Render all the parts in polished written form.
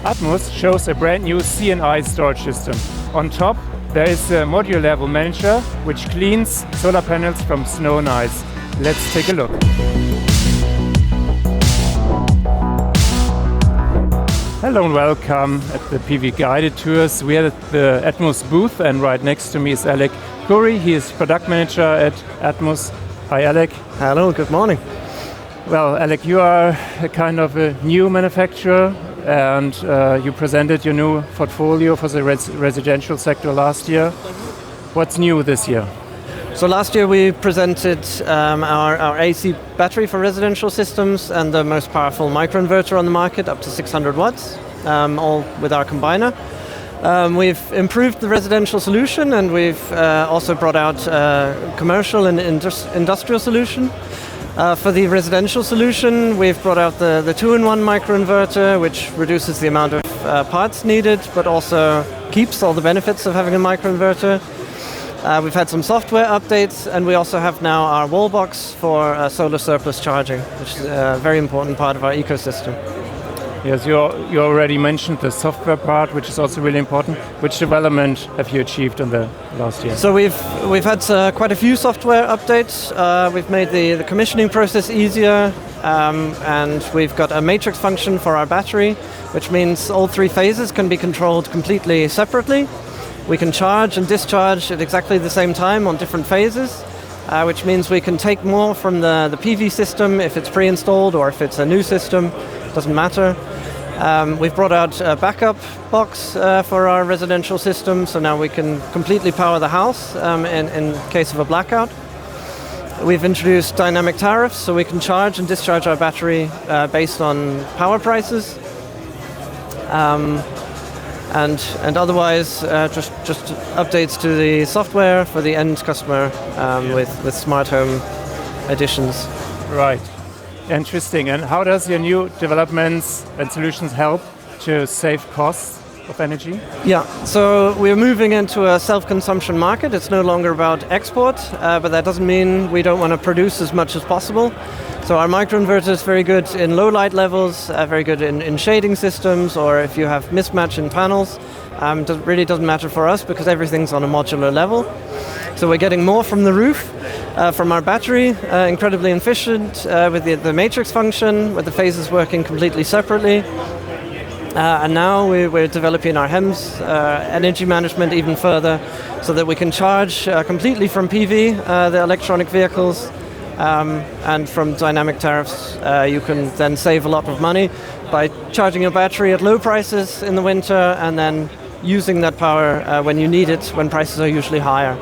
Atmoce shows a brand new C&I storage system. On top, there is a module level manager which cleans solar panels from snow and ice. Let's take a look. Hello and welcome at the PV Guided Tours. We are at the Atmoce booth, and right next to me is Alec Curry. He is product manager at Atmoce. Hi Alec. Hello, good morning. Well, Alec, you are a kind of a new manufacturer, and you presented your new portfolio for the residential sector last year. What's new this year? So last year we presented our AC battery for residential systems and the most powerful microinverter on the market, up to 600 watts, all with our combiner. We've improved the residential solution, and we've also brought out a commercial and industrial solution. For the residential solution, we've brought out the 2-in-1 microinverter, which reduces the amount of parts needed, but also keeps all the benefits of having a microinverter. We've had some software updates, and we also have now our wall box for solar surplus charging, which is a very important part of our ecosystem. Yes, you already mentioned the software part, which is also really important. Which development have you achieved in the last year? So we've had quite a few software updates. We've made the commissioning process easier, and we've got a matrix function for our battery, which means all 3 phases can be controlled completely separately. We can charge and discharge at exactly the same time on different phases, which means we can take more from the PV system if it's pre-installed or if it's a new system, doesn't matter. We've brought out a backup box for our residential system, so now we can completely power the house in case of a blackout. We've introduced dynamic tariffs, so we can charge and discharge our battery based on power prices. And otherwise, just updates to the software for the end customer with smart home additions. Right. Interesting. And how does your new developments and solutions help to save costs of energy? Yeah, so we're moving into a self-consumption market. It's no longer about export, but that doesn't mean we don't want to produce as much as possible. So our microinverter is very good in low light levels, very good in shading systems, or if you have mismatch in panels. Really doesn't matter for us because everything's on a modular level. So we're getting more from the roof, from our battery, incredibly efficient with the matrix function, with the phases working completely separately. And now we're developing our HEMS energy management even further so that we can charge completely from PV, the electronic vehicles, and from dynamic tariffs. You can then save a lot of money by charging your battery at low prices in the winter and then using that power when you need it, when prices are usually higher.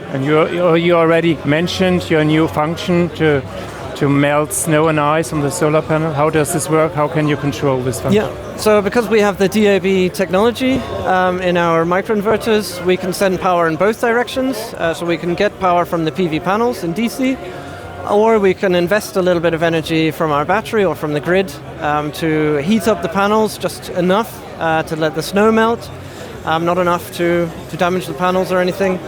And you already mentioned your new function to melt snow and ice on the solar panel. How does this work? How can you control this function? Yeah, so because we have the DAB technology in our microinverters, we can send power in both directions. So we can get power from the PV panels in DC, or we can invest a little bit of energy from our battery or from the grid to heat up the panels just enough to let the snow melt, not enough to damage the panels or anything,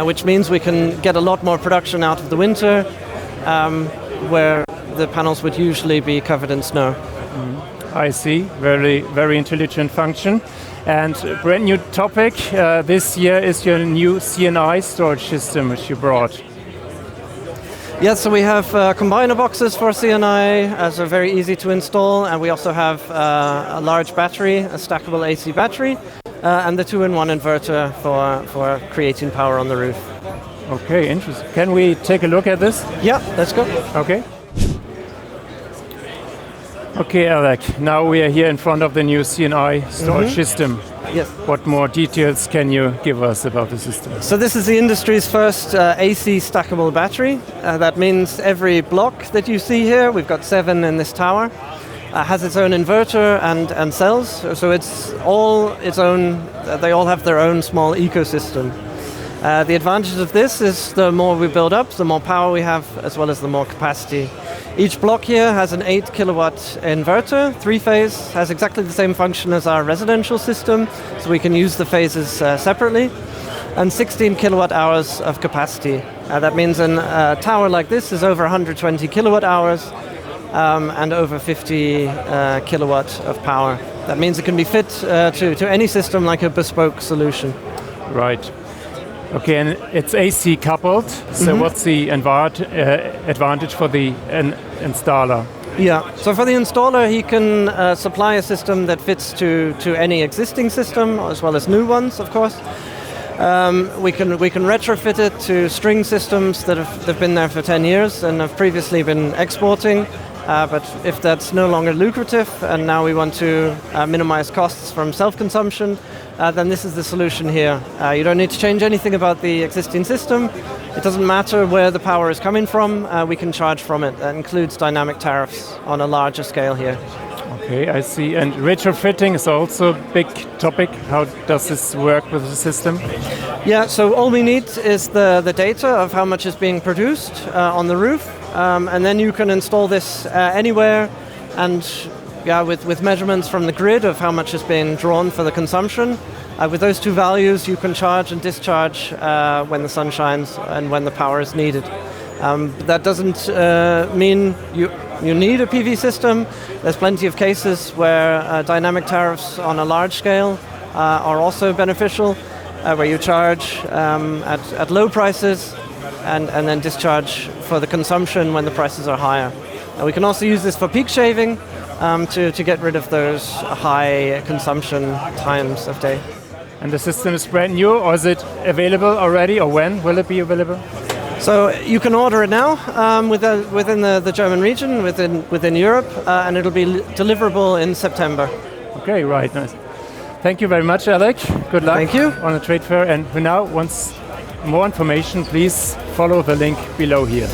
which means we can get a lot more production out of the winter, where the panels would usually be covered in snow. I see. Very, very intelligent function. And a brand new topic this year is your new C&I storage system, which you brought. Yeah, so we have combiner boxes for C&I, so very easy to install, and we also have a large battery, a stackable AC battery, and the 2-in-1 inverter for creating power on the roof. Okay, interesting. Can we take a look at this? Yeah, let's go. Okay. Okay, Alec, now we are here in front of the new C&I storage system. Yes. What more details can you give us about the system? So this is the industry's first AC stackable battery. That means every block that you see here, we've got 7 in this tower, has its own inverter and cells. So it's all its own, they all have their own small ecosystem. The advantage of this is the more we build up, the more power we have, as well as the more capacity. Each block here has an 8 kilowatt inverter, 3-phase, has exactly the same function as our residential system, so we can use the phases separately, and 16 kilowatt hours of capacity. That means a tower like this is over 120 kilowatt hours, and over 50 kilowatt of power. That means it can be fit to any system like a bespoke solution. Right. Okay, and it's AC coupled, so what's the advantage for the installer? Yeah, so for the installer, he can supply a system that fits to any existing system, as well as new ones, of course. We can retrofit it to string systems that have been there for 10 years and have previously been exporting. But if that's no longer lucrative and now we want to minimize costs from self-consumption, then this is the solution here. You don't need to change anything about the existing system. It doesn't matter where the power is coming from, we can charge from it. That includes dynamic tariffs on a larger scale here. Okay, I see. And retrofitting is also a big topic. How does this work with the system? Yeah, so all we need is the data of how much is being produced on the roof, and then you can install this anywhere, and with measurements from the grid of how much is being drawn for the consumption. With those two values, you can charge and discharge when the sun shines and when the power is needed. That doesn't mean you need a PV system. There's plenty of cases where dynamic tariffs on a large scale are also beneficial, where you charge at low prices and then discharge for the consumption when the prices are higher. We can also use this for peak shaving to get rid of those high consumption times of day. And the system is brand new, or is it available already, or when will it be available? So you can order it now within the German region, within Europe, and it'll be deliverable in September. Okay, right, nice. Thank you very much, Alec. Good luck Thank you. on the trade fair. And who now wants more information, please follow the link below here.